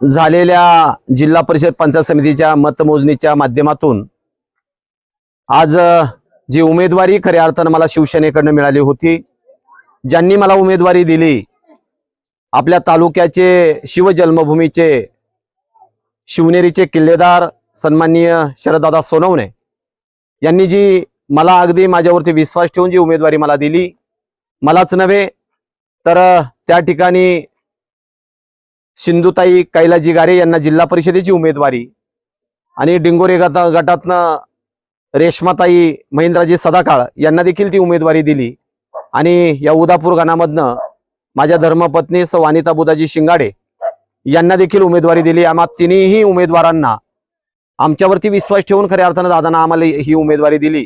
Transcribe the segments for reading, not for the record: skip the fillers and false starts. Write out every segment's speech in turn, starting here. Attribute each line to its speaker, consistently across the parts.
Speaker 1: झालेल्या जिल्हा परिषद पंचायत समितीच्या मतमोजणीच्या माध्यमातून आज जी उमेदवारी खऱ्या अर्थाने मला शिवसेनेकडून मिळाली होती, ज्यांनी मला उमेदवारी दिली, आपल्या तालुक्याचे शिवजन्मभूमीचे शिवनेरीचे किल्लेदार सन्माननीय शरददादा सोनवणे यांनी जी मला अगदी माझ्यावरती विश्वास ठेवून जी उमेदवारी मला दिली, मलाच नव्हे तर त्या ठिकाणी सिंधुताई कैलाजी गारे यांना जिल्हा परिषदेची उमेदवारी आणि डिंगोरे गटातनं रेश्माताई महेंद्रजी सदाकाळ यांना देखील ती उमेदवारी दिली आणि या उदापूर गणामधनं माझ्या धर्मपत्नी वानिता बुधाजी शिंगाडे यांना देखील उमेदवारी दिली। आम्हा तिन्ही उमेदवारांना आमच्यावरती विश्वास ठेवून खऱ्या अर्थानं दादांना आम्हाला ही उमेदवारी दिली,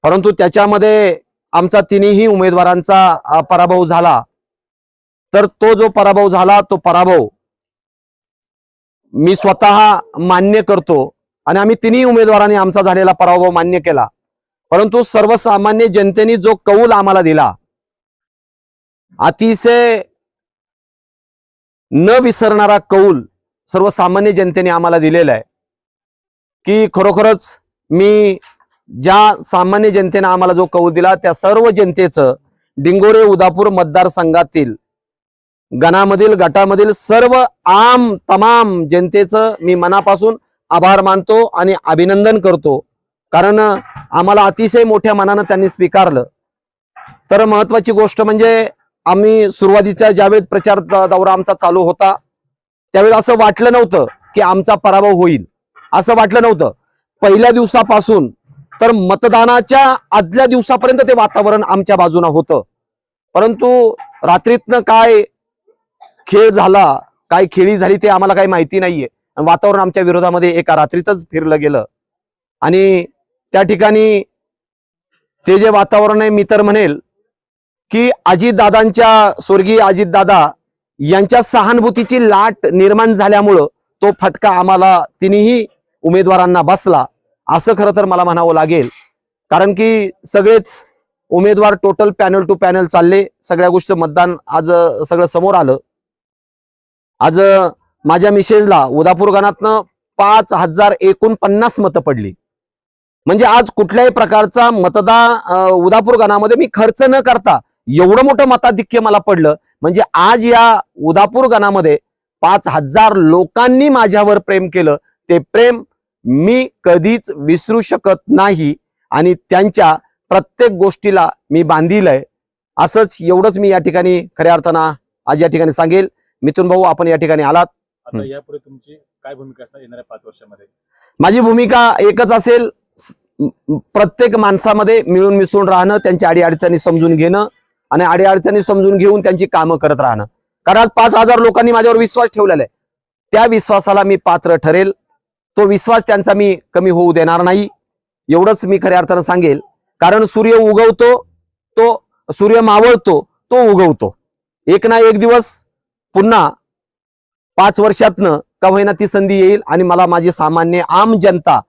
Speaker 1: परंतु त्याच्यामध्ये आमचा तिन्ही उमेदवारांचा पराभव झाला। तर तो जो पराभव झाला तो पराभव मी स्वतः मान्य करतो आणि आम्ही तिन्ही उमेदवारांनी आमचा झालेला पराभव मान्य केला, परंतु सर्वसामान्य जनतेने जो कौल आम्हाला दिला, अतिशय न विसरणारा कौल सर्वसामान्य जनतेने आम्हाला दिलेला आहे की खरोखरच मी ज्या सामान्य जनतेने आम्हाला जो कौल दिला त्या सर्व जनतेचं डिंगोरे उदापूर मतदारसंघातील गणामधील गटामधील सर्व तमाम जनतेचं मी मनापासून आभार मानतो आणि अभिनंदन करतो, कारण आम्हाला अतिशय मोठ्या मनानं त्यांनी स्वीकारलं। तर महत्वाची गोष्ट म्हणजे आम्ही सुरुवातीच्या ज्यावेळेस प्रचार दौरा आमचा चालू होता त्यावेळेस असं वाटलं नव्हतं की आमचा पराभव होईल, असं वाटलं नव्हतं। पहिल्या दिवसापासून तर मतदानाच्या आदल्या दिवसापर्यंत ते वातावरण आमच्या बाजूने होतं, परंतु रात्रीतनं काय खेळ झाला, काय खेळी झाली ते आम्हाला काही माहिती नाहीये। वातावरण आमच्या विरोधामध्ये एका रात्रीतच फिरलं गेलं आणि त्या ठिकाणी ते जे वातावरण आहे, मी तर म्हणेल की अजितदादांच्या स्वर्गीय अजितदादा यांच्या सहानुभूतीची लाट निर्माण झाल्यामुळं तो फटका आम्हाला तिन्ही उमेदवारांना बसला, असं खरं तर मला म्हणावं लागेल। कारण की सगळेच उमेदवार टोटल पॅनल टू पॅनल चालले, सगळ्या गोष्टी मतदान आज सगळं समोर आलं। आज माझ्या मिसेसला उदापूर गणातनं 5049 मतं पडली, म्हणजे आज कुठल्याही प्रकारचा उदापूर गणामध्ये मी खर्च न करता एवढं मोठं मताधिक्य मला पडलं, म्हणजे आज या उदापूर गणामध्ये 5000 लोकांनी माझ्यावर प्रेम केलं। ते प्रेम मी कधीच विसरू शकत नाही आणि त्यांच्या प्रत्येक गोष्टीला मी बांधीलय। असंच एवढंच मी या ठिकाणी खऱ्या अर्थानं आज या ठिकाणी सांगेल। मिथुन भाऊ, आपण या ठिकाणी आलात,
Speaker 2: आता यापुढे तुमची काय भूमिका असणार येणाऱ्या 5 वर्षामध्ये?
Speaker 1: माझी भूमिका एकच असेल, प्रत्येक माणसामध्ये मिळून मिसळून राहणं, त्यांच्या अडीअडचणी समजून घेणं आणि अडीअडचणी समजून घेऊन त्यांची कामं करत राहणं। कारण आज 5000 लोकांनी माझ्यावर विश्वास ठेवलेला आहे, त्या विश्वासाला मी पात्र ठरेल, तो विश्वास त्यांचा मी कमी होऊ देणार नाही, एवढंच मी खऱ्या अर्थानं सांगेल। कारण सूर्य उगवतो, तो सूर्य मावळतो, तो उगवतो, एक ना एक दिवस पुन्हा 5 वर्षातनं का होईना ती संधी येईल आणि मला माझी सामान्य आम जनता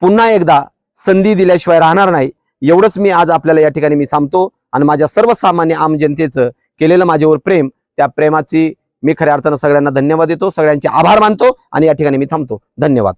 Speaker 1: पुन्हा एकदा संधी दिल्याशिवाय राहणार नाही, एवढंच मी आज आपल्याला या ठिकाणी मी थांबतो आणि माझ्या सर्वसामान्य आम जनतेचं केलेलं माझ्यावर प्रेम, त्या प्रेमाची मी खऱ्या अर्थानं सगळ्यांना धन्यवाद देतो, सगळ्यांचे आभार मानतो आणि या ठिकाणी मी थांबतो। धन्यवाद।